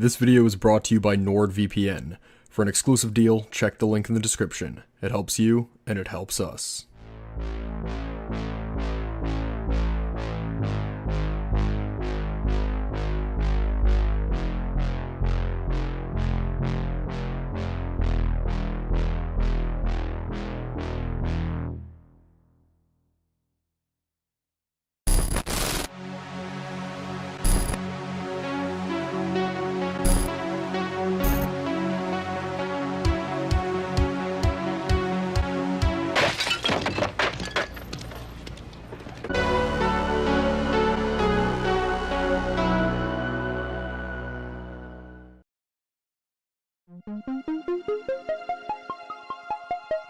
This video is brought to you by NordVPN. For an exclusive deal, check the link in the description. It helps you, and it helps us.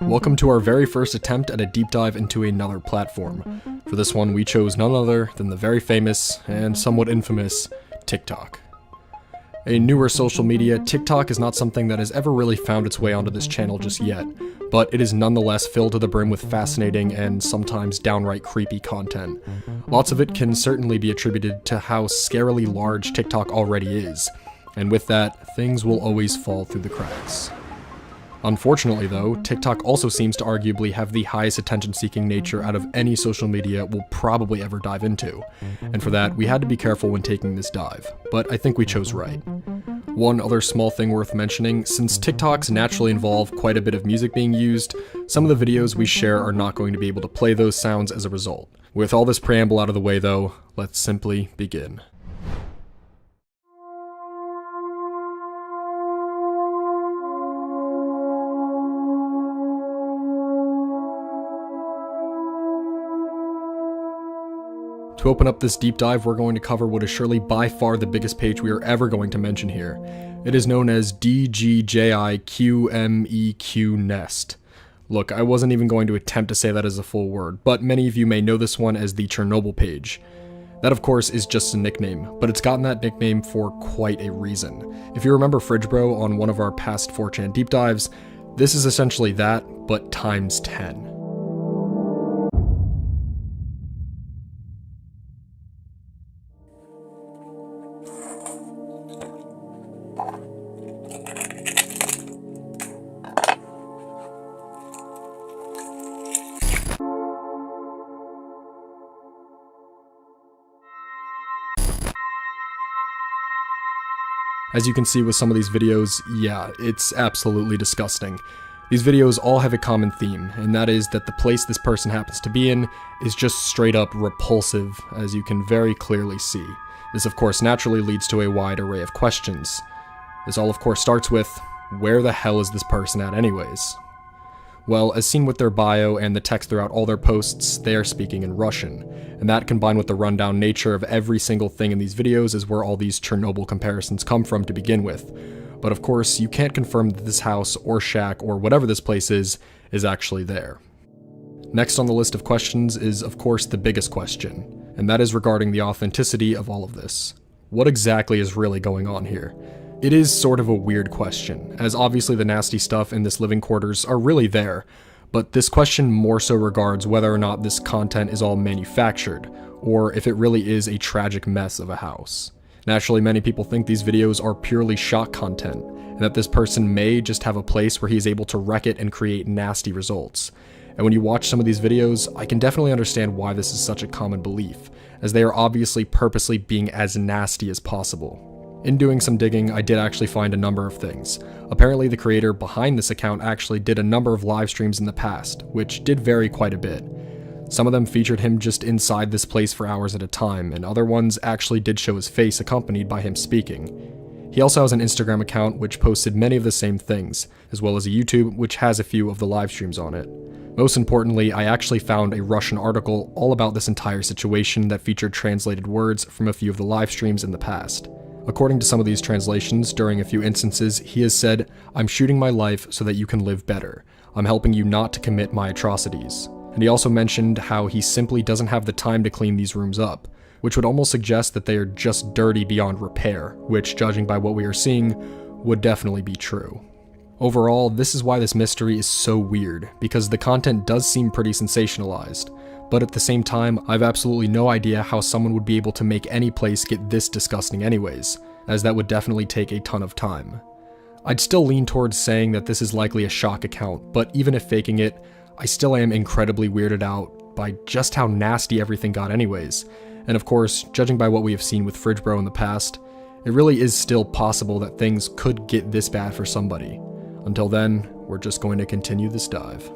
Welcome to our very first attempt at a deep dive into another platform. For this one, we chose none other than the very famous, and somewhat infamous, TikTok. A newer social media, TikTok is not something that has ever really found its way onto this channel just yet, but it is nonetheless filled to the brim with fascinating and sometimes downright creepy content. Lots of it can certainly be attributed to how scarily large TikTok already is, and with that, things will always fall through the cracks. Unfortunately though, TikTok also seems to arguably have the highest attention-seeking nature out of any social media we'll probably ever dive into, and for that, we had to be careful when taking this dive, but I think we chose right. One other small thing worth mentioning, since TikToks naturally involve quite a bit of music being used, some of the videos we share are not going to be able to play those sounds as a result. With all this preamble out of the way though, let's simply begin. To open up this deep dive, we're going to cover what is surely by far the biggest page we are ever going to mention here. It is known as DGJIQMEQ Nest. Look, I wasn't even going to attempt to say that as a full word, but many of you may know this one as the Chernobyl page. That of course is just a nickname, but it's gotten that nickname for quite a reason. If you remember Fridge Bro on one of our past 4chan deep dives, this is essentially that, but times 10. As you can see with some of these videos, yeah, it's absolutely disgusting. These videos all have a common theme, and that is that the place this person happens to be in is just straight up repulsive, as you can very clearly see. This of course naturally leads to a wide array of questions. This all of course starts with, where the hell is this person at anyways? Well, as seen with their bio and the text throughout all their posts, they are speaking in Russian, and that combined with the rundown nature of every single thing in these videos is where all these Chernobyl comparisons come from to begin with. But of course, you can't confirm that this house or shack or whatever this place is actually there. Next on the list of questions is of course the biggest question, and that is regarding the authenticity of all of this. What exactly is really going on here? It is sort of a weird question, as obviously the nasty stuff in this living quarters are really there, but this question more so regards whether or not this content is all manufactured, or if it really is a tragic mess of a house. Naturally, many people think these videos are purely shock content, and that this person may just have a place where he is able to wreck it and create nasty results. And when you watch some of these videos, I can definitely understand why this is such a common belief, as they are obviously purposely being as nasty as possible. In doing some digging, I did actually find a number of things. Apparently the creator behind this account actually did a number of live streams in the past, which did vary quite a bit. Some of them featured him just inside this place for hours at a time, and other ones actually did show his face accompanied by him speaking. He also has an Instagram account which posted many of the same things, as well as a YouTube which has a few of the live streams on it. Most importantly, I actually found a Russian article all about this entire situation that featured translated words from a few of the live streams in the past. According to some of these translations, during a few instances, he has said, "I'm shooting my life so that you can live better. I'm helping you not to commit my atrocities." And he also mentioned how he simply doesn't have the time to clean these rooms up, which would almost suggest that they are just dirty beyond repair, which, judging by what we are seeing, would definitely be true. Overall, this is why this mystery is so weird, because the content does seem pretty sensationalized, but at the same time, I've absolutely no idea how someone would be able to make any place get this disgusting anyways. as that would definitely take a ton of time. I'd still lean towards saying that this is likely a shock account, but even if faking it, I still am incredibly weirded out by just how nasty everything got anyways. And of course, judging by what we have seen with Fridge Bro in the past, it really is still possible that things could get this bad for somebody. Until then, we're just going to continue this dive.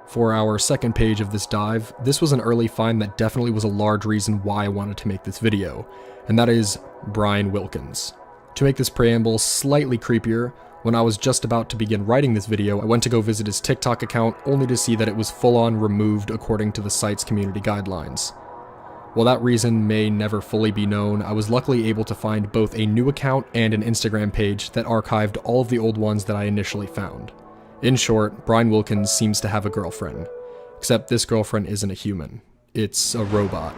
For our second page of this dive, this was an early find that definitely was a large reason why I wanted to make this video, and that is Brian Wilkins. To make this preamble slightly creepier, when I was just about to begin writing this video, I went to go visit his TikTok account only to see that it was full-on removed according to the site's community guidelines. While that reason may never fully be known, I was luckily able to find both a new account and an Instagram page that archived all of the old ones that I initially found. In short, Brian Wilkins seems to have a girlfriend. Except this girlfriend isn't a human. It's a robot.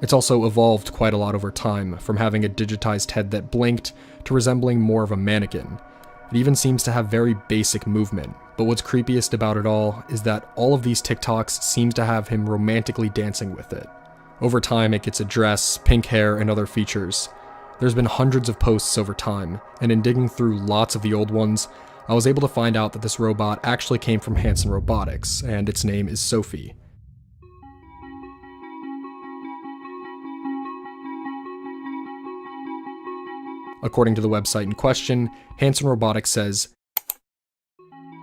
It's also evolved quite a lot over time, from having a digitized head that blinked to resembling more of a mannequin. It even seems to have very basic movement, but what's creepiest about it all is that all of these TikToks seem to have him romantically dancing with it. Over time, it gets a dress, pink hair, and other features. There's been hundreds of posts over time, and in digging through lots of the old ones, I was able to find out that this robot actually came from Hanson Robotics, and its name is Sophie. According to the website in question, Hanson Robotics says,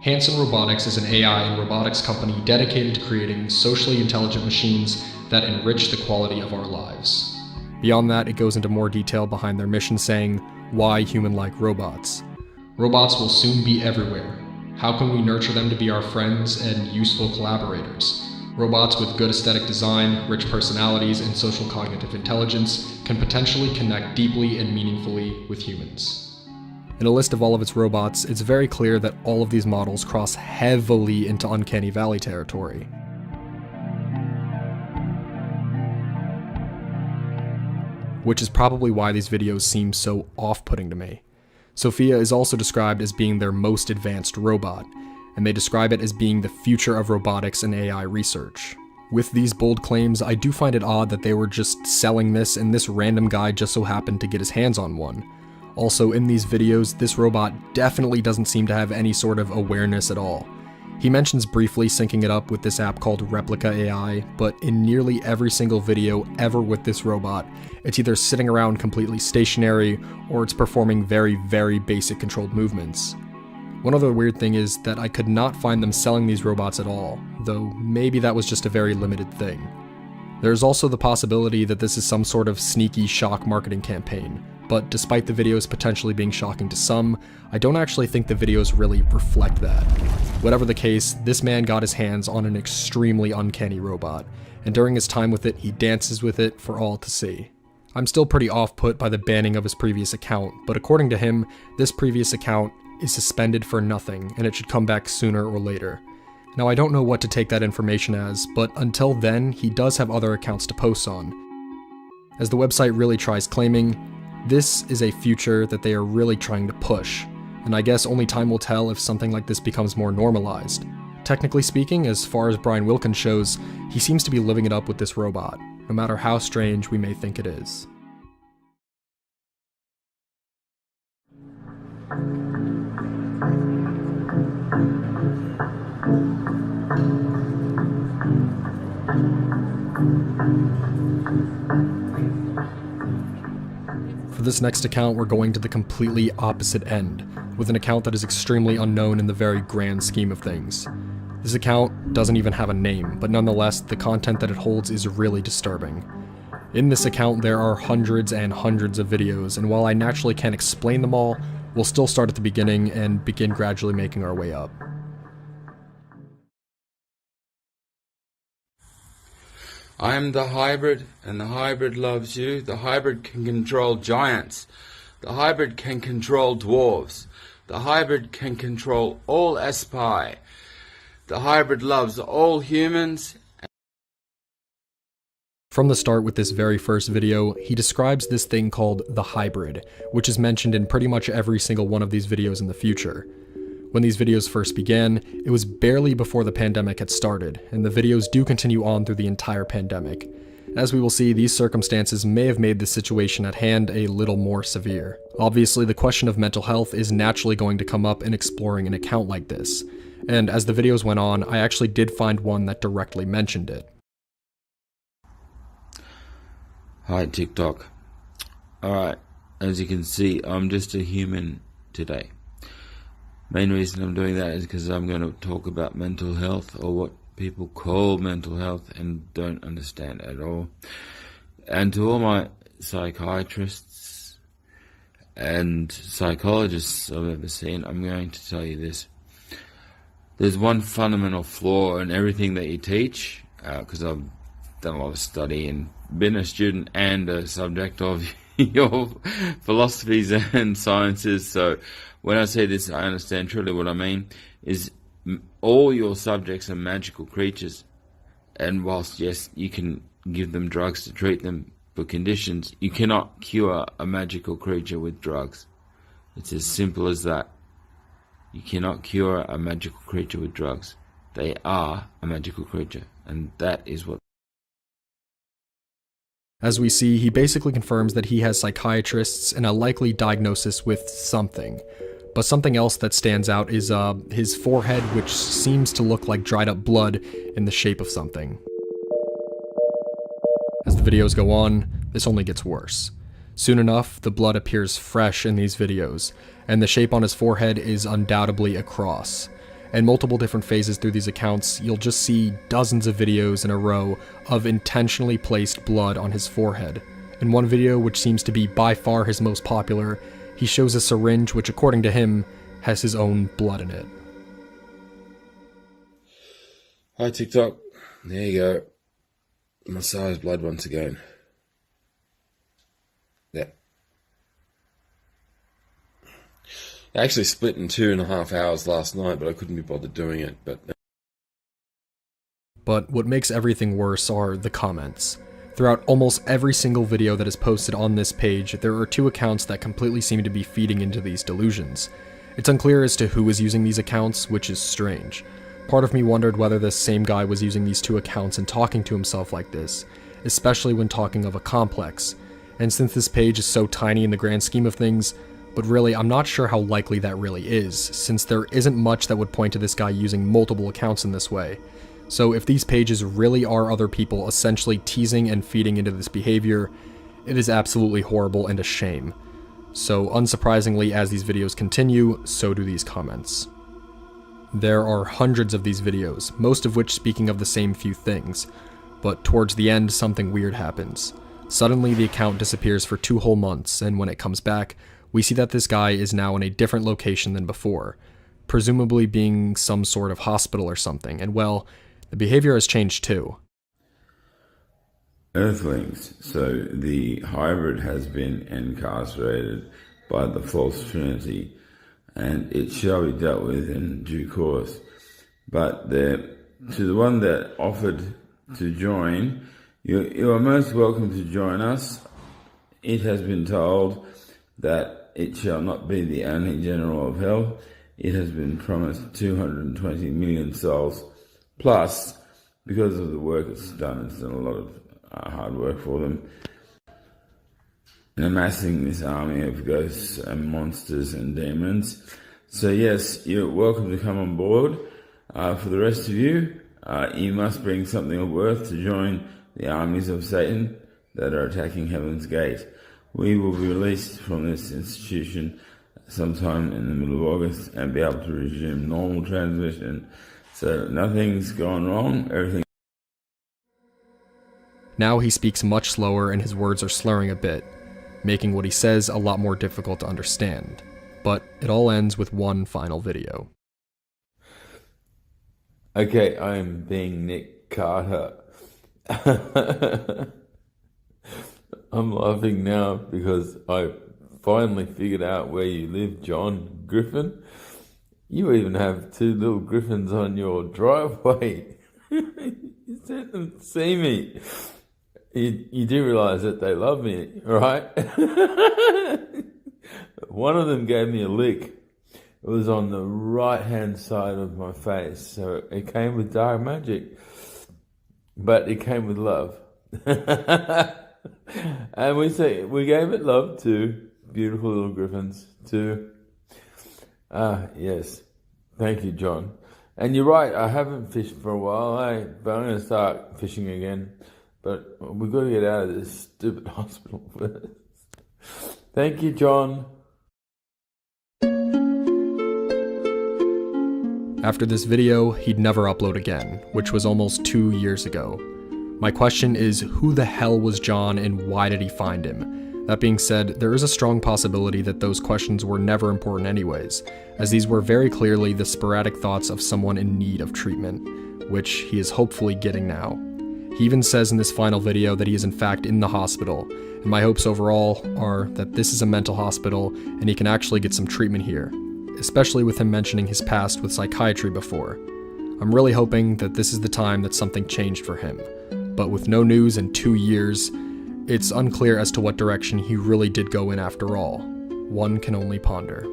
Hanson Robotics is an AI and robotics company dedicated to creating socially intelligent machines that enrich the quality of our lives. Beyond that, it goes into more detail behind their mission, saying, why human-like robots? Robots will soon be everywhere. How can we nurture them to be our friends and useful collaborators? Robots with good aesthetic design, rich personalities, and social cognitive intelligence can potentially connect deeply and meaningfully with humans. In a list of all of its robots, it's very clear that all of these models cross heavily into Uncanny Valley territory. Which is probably why these videos seem so off-putting to me. Sophia is also described as being their most advanced robot, and they describe it as being the future of robotics and AI research. With these bold claims, I do find it odd that they were just selling this and this random guy just so happened to get his hands on one. Also, in these videos, this robot definitely doesn't seem to have any sort of awareness at all. He mentions briefly syncing it up with this app called Replica AI, but in nearly every single video ever with this robot, it's either sitting around completely stationary, or it's performing very, very basic controlled movements. One other weird thing is that I could not find them selling these robots at all, though maybe that was just a very limited thing. There's also the possibility that this is some sort of sneaky shock marketing campaign, but despite the videos potentially being shocking to some, I don't actually think the videos really reflect that. Whatever the case, this man got his hands on an extremely uncanny robot, and during his time with it, he dances with it for all to see. I'm still pretty off-put by the banning of his previous account, but according to him, this previous account is suspended for nothing, and it should come back sooner or later. Now, I don't know what to take that information as, but until then, he does have other accounts to post on. As the website really tries claiming, this is a future that they are really trying to push, and I guess only time will tell if something like this becomes more normalized. Technically speaking, as far as Brian Wilkins shows, he seems to be living it up with this robot, no matter how strange we may think it is. For this next account, we're going to the completely opposite end, with an account that is extremely unknown in the very grand scheme of things. This account doesn't even have a name, but nonetheless, the content that it holds is really disturbing. In this account, there are hundreds and hundreds of videos, and while I naturally can't explain them all, we'll still start at the beginning and begin gradually making our way up. I am the hybrid, and the hybrid loves you. The hybrid can control giants. The hybrid can control dwarves. The hybrid can control all espi. The hybrid loves all humans. From the start with this very first video, he describes this thing called the hybrid, which is mentioned in pretty much every single one of these videos in the future. When these videos first began, it was barely before the pandemic had started, and the videos do continue on through the entire pandemic. As we will see, these circumstances may have made the situation at hand a little more severe. Obviously, the question of mental health is naturally going to come up in exploring an account like this, and as the videos went on, I actually did find one that directly mentioned it. Hi TikTok. Alright, as you can see, I'm just a human today. Main reason I'm doing that is because I'm going to talk about mental health, or what people call mental health and don't understand at all. And to all my psychiatrists and psychologists I've ever seen, I'm going to tell you this. There's one fundamental flaw in everything that you teach, because I've done a lot of study and been a student and a subject of your philosophies and sciences. So when I say this, I understand truly what I mean is all your subjects are magical creatures, and whilst yes, you can give them drugs to treat them for conditions, you cannot cure a magical creature with drugs. It's as simple as that. You cannot cure a magical creature with drugs. They are a magical creature, and that is what. As we see, he basically confirms that he has psychiatrists and a likely diagnosis with something. But something else that stands out is his forehead, which seems to look like dried up blood in the shape of something. As the videos go on, this only gets worse. Soon enough, the blood appears fresh in these videos, and the shape on his forehead is undoubtedly a cross. In multiple different phases through these accounts, you'll just see dozens of videos in a row of intentionally placed blood on his forehead. In one video, which seems to be by far his most popular, he shows a syringe which, according to him, has his own blood in it. Hi TikTok. There you go. Massage blood once again. Yeah. I actually split in 2.5 hours last night, but I couldn't be bothered doing it. But what makes everything worse are the comments. Throughout almost every single video that is posted on this page, there are two accounts that completely seem to be feeding into these delusions. It's unclear as to who is using these accounts, which is strange. Part of me wondered whether this same guy was using these two accounts and talking to himself like this, especially when talking of a complex. And since this page is so tiny in the grand scheme of things, but really I'm not sure how likely that really is, since there isn't much that would point to this guy using multiple accounts in this way. So if these pages really are other people essentially teasing and feeding into this behavior, it is absolutely horrible and a shame. So unsurprisingly, as these videos continue, so do these comments. There are hundreds of these videos, most of which speaking of the same few things, but towards the end something weird happens. Suddenly the account disappears for 2 whole months, and when it comes back, we see that this guy is now in a different location than before, presumably being some sort of hospital or something, and well, the behavior has changed too. Earthlings. So the hybrid has been incarcerated by the false trinity, and it shall be dealt with in due course. But to the one that offered to join, you are most welcome to join us. It has been told that it shall not be the only general of hell. It has been promised 220 million souls. Plus, because of the work it's done a lot of hard work for them, in amassing this army of ghosts and monsters and demons. So yes, you're welcome to come on board. For the rest of you, you must bring something of worth to join the armies of Satan that are attacking Heaven's Gate. We will be released from this institution sometime in the middle of August and be able to resume normal transmission. So nothing's gone wrong, everything. Now he speaks much slower and his words are slurring a bit, making what he says a lot more difficult to understand. But it all ends with one final video. Okay, I am being Nick Carter, I'm laughing now because I finally figured out where you live, John Griffin. You even have two little griffins on your driveway. You sent them to see me. You do realise that they love me, right? One of them gave me a lick. It was on the right-hand side of my face, so it came with dark magic. But it came with love. And we gave it love to beautiful little griffins too. Yes. Thank you, John. And you're right, I haven't fished for a while, but I'm going to start fishing again. But we've got to get out of this stupid hospital first. Thank you, John. After this video, he'd never upload again, which was almost 2 years ago. My question is, who the hell was John and why did he find him? That being said, there is a strong possibility that those questions were never important anyways, as these were very clearly the sporadic thoughts of someone in need of treatment, which he is hopefully getting now. He even says in this final video that he is in fact in the hospital, and my hopes overall are that this is a mental hospital and he can actually get some treatment here, especially with him mentioning his past with psychiatry before. I'm really hoping that this is the time that something changed for him, but with no news in 2 years, it's unclear as to what direction he really did go in after all. One can only ponder.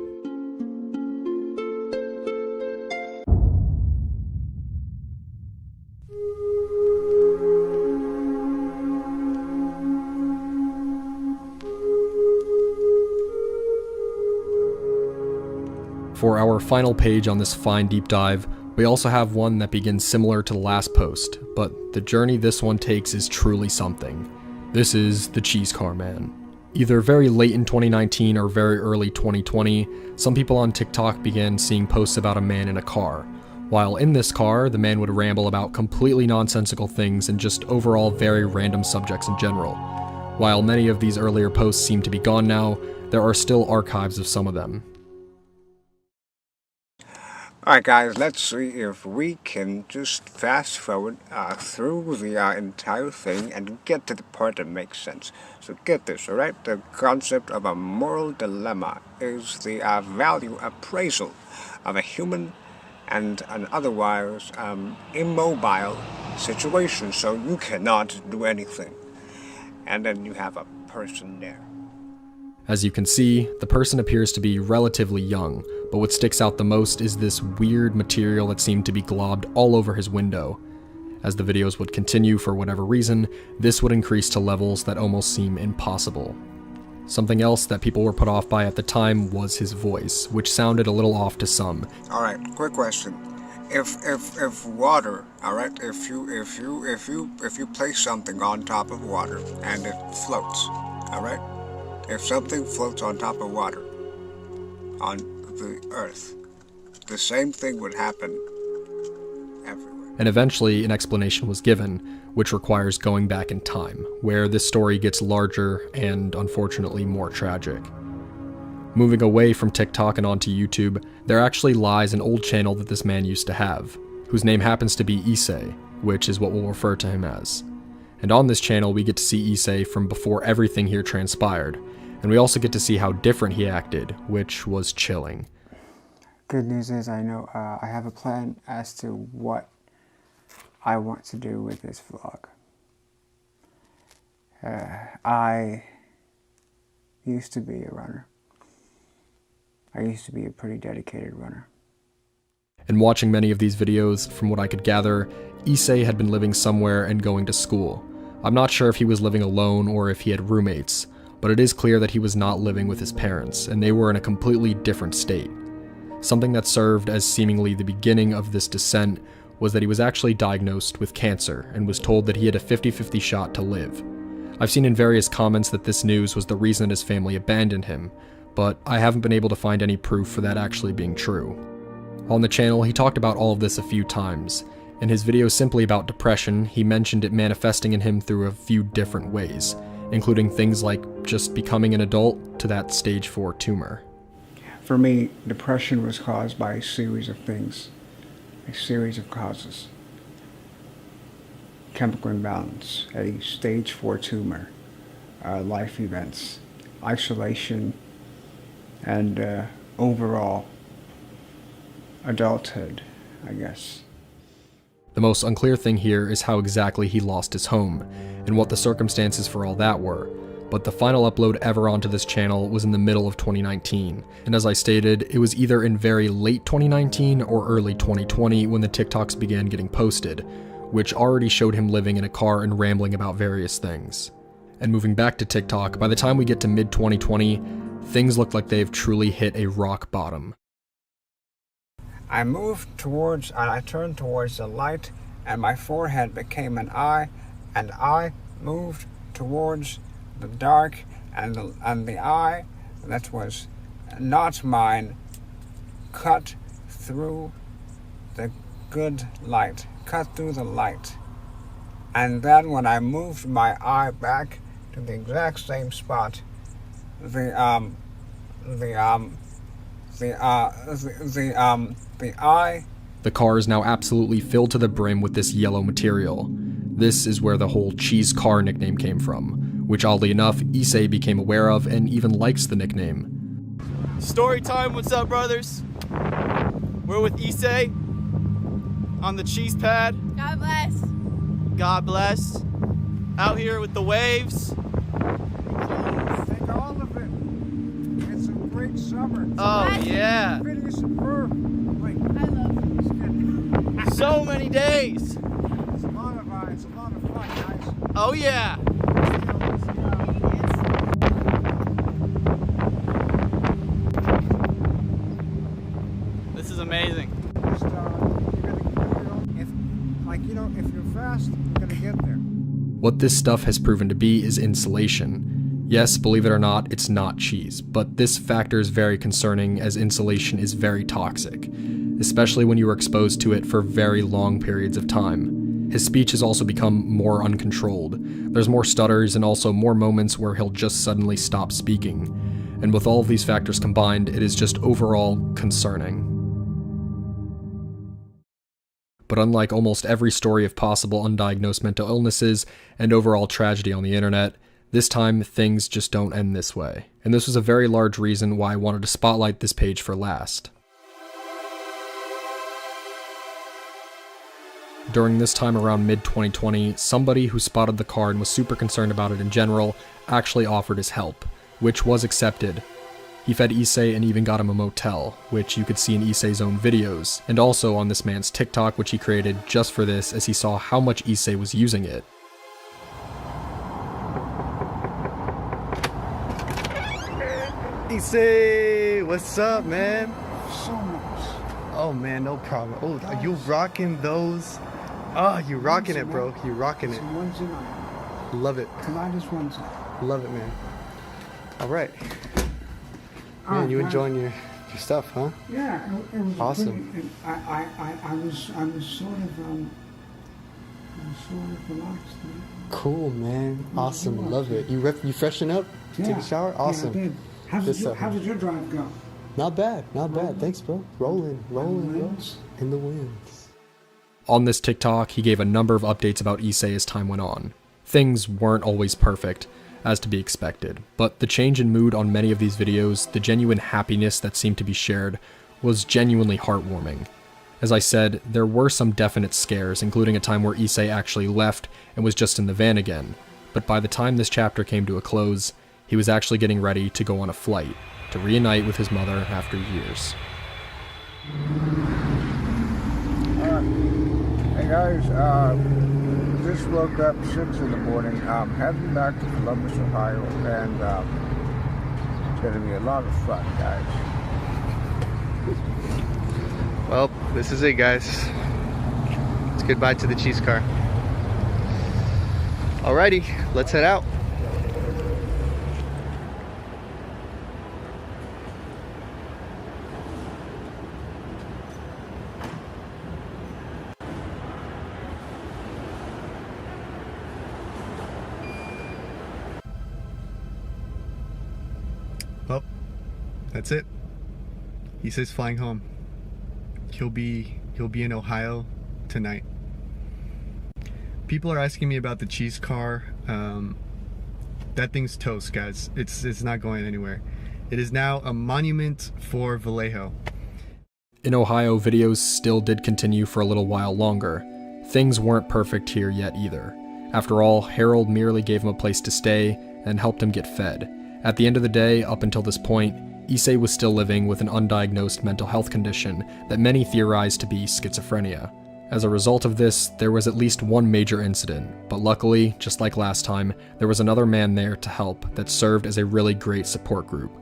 For our final page on this fine deep dive, we also have one that begins similar to the last post, but the journey this one takes is truly something. This is the Cheese Car Man. Either very late in 2019 or very early 2020, some people on TikTok began seeing posts about a man in a car. While in this car, the man would ramble about completely nonsensical things and just overall very random subjects in general. While many of these earlier posts seem to be gone now, there are still archives of some of them. Alright guys, let's see if we can just fast forward through the entire thing and get to the part that makes sense. So get this, alright? The concept of a moral dilemma is the value appraisal of a human and an otherwise immobile situation, so you cannot do anything. And then you have a person there. As you can see, the person appears to be relatively young, but what sticks out the most is this weird material that seemed to be globbed all over his window. As the videos would continue for whatever reason, this would increase to levels that almost seem impossible. Something else that people were put off by at the time was his voice, which sounded a little off to some. Alright, quick question. If water, alright, if you place something on top of water and it floats, alright? If something floats on top of water, on the earth, the same thing would happen everywhere. And eventually an explanation was given, which requires going back in time, where this story gets larger and unfortunately more tragic. Moving away from TikTok and onto YouTube, there actually lies an old channel that this man used to have, whose name happens to be Issei, which is what we'll refer to him as. And on this channel we get to see Issei from before everything here transpired, and we also get to see how different he acted, which was chilling. Good news is I know I have a plan as to what I want to do with this vlog. I used to be a runner. I used to be a pretty dedicated runner. And watching many of these videos, from what I could gather, Issei had been living somewhere and going to school. I'm not sure if he was living alone or if he had roommates, but it is clear that he was not living with his parents, and they were in a completely different state. Something that served as seemingly the beginning of this descent was that he was actually diagnosed with cancer and was told that he had a 50-50 shot to live. I've seen in various comments that this news was the reason his family abandoned him, but I haven't been able to find any proof for that actually being true. On the channel, he talked about all of this a few times. In his video simply about depression, he mentioned it manifesting in him through a few different ways, including things like just becoming an adult to that stage 4 tumor. For me, depression was caused by a series of things, a series of causes. chemical imbalance, a stage 4 tumor, life events, isolation, and overall adulthood, I guess. The most unclear thing here is how exactly he lost his home, and what the circumstances for all that were, but the final upload ever onto this channel was in the middle of 2019, and as I stated, it was either in very late 2019 or early 2020 when the TikToks began getting posted, which already showed him living in a car and rambling about various things. And moving back to TikTok, by the time we get to mid-2020, things look like they've truly hit a rock bottom. I turned towards the light, and my forehead became an eye, and I moved towards the dark, and the eye that was not mine cut through the good light, cut through the light. And then when I moved my eye back to the exact same spot, the car is now absolutely filled to the brim with this yellow material. This is where the whole cheese car nickname came from, which oddly enough, Issei became aware of and even likes the nickname. Story time, what's up, brothers? We're with Issei on the cheese pad. God bless. God bless. Out here with the waves. Take all of it. It's a great summer. Oh, yeah. Pretty superb. I love it. So many days. It's a lot of fun, guys. Oh, yeah. This is amazing. If you're fast, you're gonna get there. What this stuff has proven to be is insulation. Yes, believe it or not, it's not cheese, but this factor is very concerning as insulation is very toxic, especially when you are exposed to it for very long periods of time. His speech has also become more uncontrolled. There's more stutters and also more moments where he'll just suddenly stop speaking. And with all of these factors combined, it is just overall concerning. But unlike almost every story of possible undiagnosed mental illnesses and overall tragedy on the internet, this time things just don't end this way. And this was a very large reason why I wanted to spotlight this page for last. During this time around mid-2020, somebody who spotted the car and was super concerned about it in general actually offered his help, which was accepted. He fed Issei and even got him a motel, which you could see in Issei's own videos, and also on this man's TikTok, which he created just for this as he saw how much Issei was using it. Issei, what's up, man? So much. Oh man, no problem. Oh, are you rocking those? Oh, you rocking it, bro. You rocking it. One's tonight. Love it. Tonight is one's night. Love it, man. All right. Man, you enjoying your stuff, huh? Yeah, it was awesome. Pretty, I was sort of relaxed. Man. Cool, man. Awesome. Love it. You freshen up? Yeah. Take a shower? Awesome. Yeah, I did. How did your drive go? Not bad. Not bad. Thanks, bro. Rolling, bro. In the winds. On this TikTok, he gave a number of updates about Issei as time went on. Things weren't always perfect, as to be expected, but the change in mood on many of these videos, the genuine happiness that seemed to be shared, was genuinely heartwarming. As I said, there were some definite scares, including a time where Issei actually left and was just in the van again, but by the time this chapter came to a close, he was actually getting ready to go on a flight, to reunite with his mother after years. Hey guys, just woke up 6 in the morning. I'm heading back to Columbus, Ohio, and it's going to be a lot of fun, guys. Well, this is it, guys. It's goodbye to the cheese car. Alrighty, let's head out. Well, that's it. He says flying home. He'll be in Ohio tonight. People are asking me about the cheese car. That thing's toast, guys. It's not going anywhere. It is now a monument for Vallejo. In Ohio, videos still did continue for a little while longer. Things weren't perfect here yet either. After all, Harold merely gave him a place to stay and helped him get fed. At the end of the day, up until this point, Issei was still living with an undiagnosed mental health condition that many theorized to be schizophrenia. As a result of this, there was at least one major incident, but luckily, just like last time, there was another man there to help that served as a really great support group.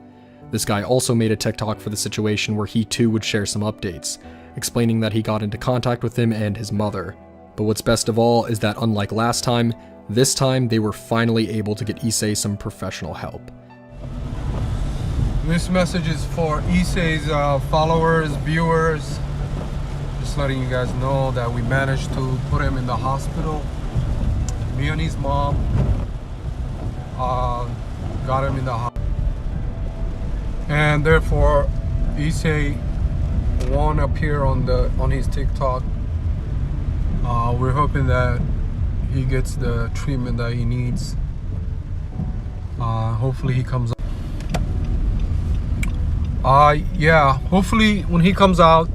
This guy also made a TikTok for the situation where he too would share some updates, explaining that he got into contact with him and his mother. But what's best of all is that unlike last time, this time they were finally able to get Issei some professional help. This message is for Issei's followers, viewers. Just letting you guys know that we managed to put him in the hospital. Me and his mom got him in the hospital. And therefore, Issei won't appear on his TikTok. We're hoping that he gets the treatment that he needs. Hopefully he comes out. Hopefully when he comes out,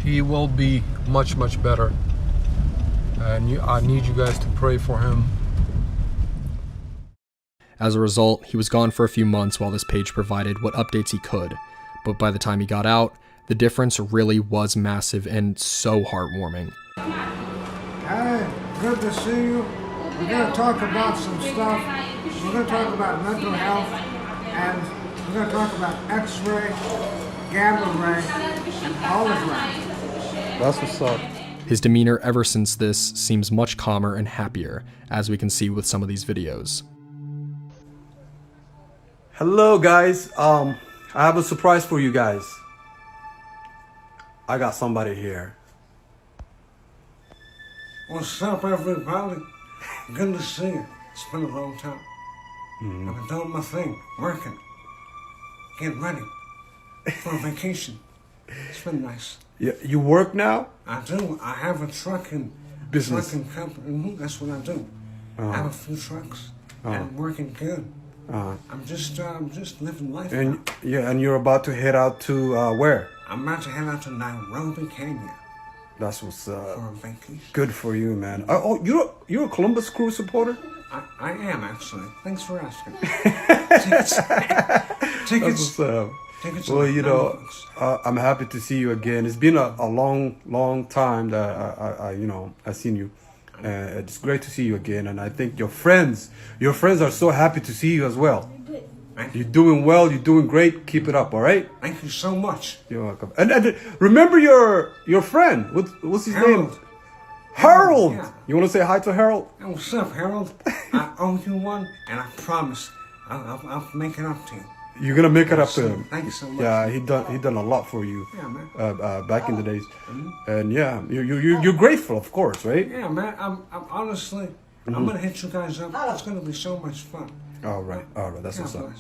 he will be much better. And I need you guys to pray for him. As a result, he was gone for a few months while this page provided what updates he could, but by the time he got out, the difference really was massive and so heartwarming. Hey, good to see you. We're going to talk about some stuff. We're going to talk about mental health, and we're going to talk about X-ray, gamma ray, and olive ray. That's what's up. His demeanor ever since this seems much calmer and happier, as we can see with some of these videos. Hello guys, I have a surprise for you guys. I got somebody here. What's up, everybody? Good to see you. It's been a long time. I've been doing my thing, working, getting ready for a vacation. It's been nice. You work now? I do. I have a trucking Business. Trucking company. That's what I do. I have a few trucks, and I'm working good. I'm just living life now. And yeah, and you're about to head out to where? I'm about to head out to Nairobi, Kenya. That's what's up. For a vacation. Good for you, man. Oh, you're a Columbus Crew supporter? I am actually. Thanks for asking. That's what's up. Well, you know, I'm happy to see you again. It's been a long time that I seen you. It's great to see you again, and I think your friends are so happy to see you as well. You're doing well. You're doing great. Keep it up. All right. Thank you so much. You're welcome. And remember your friend. What's his name? Harold. Yeah. You want to say hi to Harold? Hey, what's up, Harold? I owe you one, and I promise I'll make it up to you. You're gonna make it up to him. Thank you so much. Yeah, he done a lot for you. Yeah, man. Back in the days, and yeah, you're grateful, of course, right? Yeah, man. I'm honestly, I'm gonna hit you guys up. It's gonna be so much fun. All right, that's what's up.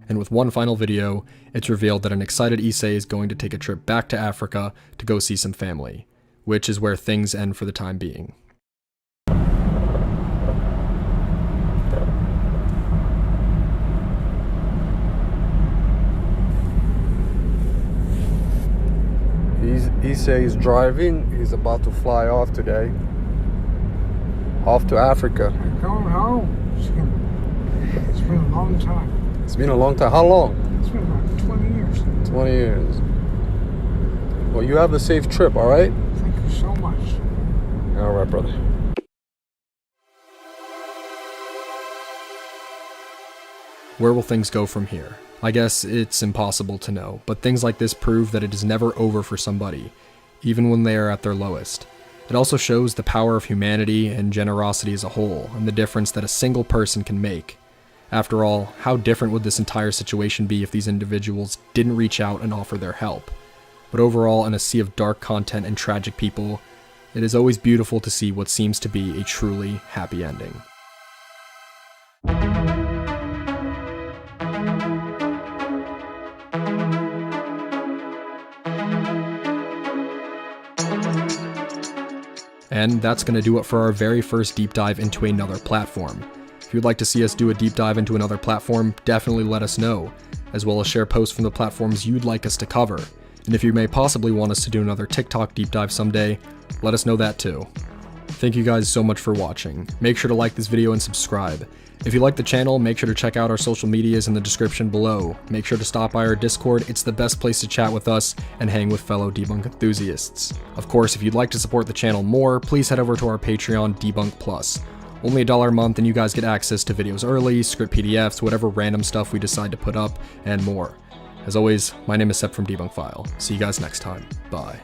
And with one final video, it's revealed that an excited Issei is going to take a trip back to Africa to go see some family, which is where things end for the time being. Issei is driving. He's about to fly off today. Off to Africa. I'm going home. It's been a long time. It's been a long time. How long? It's been about 20 years. 20 years. Well, you have a safe trip, all right? Thank you so much. All right, brother. Where will things go from here? I guess it's impossible to know, but things like this prove that it is never over for somebody, even when they are at their lowest. It also shows the power of humanity and generosity as a whole, and the difference that a single person can make. After all, how different would this entire situation be if these individuals didn't reach out and offer their help? But overall, in a sea of dark content and tragic people, it is always beautiful to see what seems to be a truly happy ending. And that's going to do it for our very first deep dive into another platform. If you'd like to see us do a deep dive into another platform, definitely let us know, as well as share posts from the platforms you'd like us to cover. And if you may possibly want us to do another TikTok deep dive someday, let us know that too. Thank you guys so much for watching. Make sure to like this video and subscribe. If you like the channel, make sure to check out our social medias in the description below. Make sure to stop by our Discord, it's the best place to chat with us and hang with fellow debunk enthusiasts. Of course, if you'd like to support the channel more, please head over to our Patreon, Debunk Plus. Only $1 a month and you guys get access to videos early, script PDFs, whatever random stuff we decide to put up, and more. As always, my name is Sep from Debunk File. See you guys next time. Bye.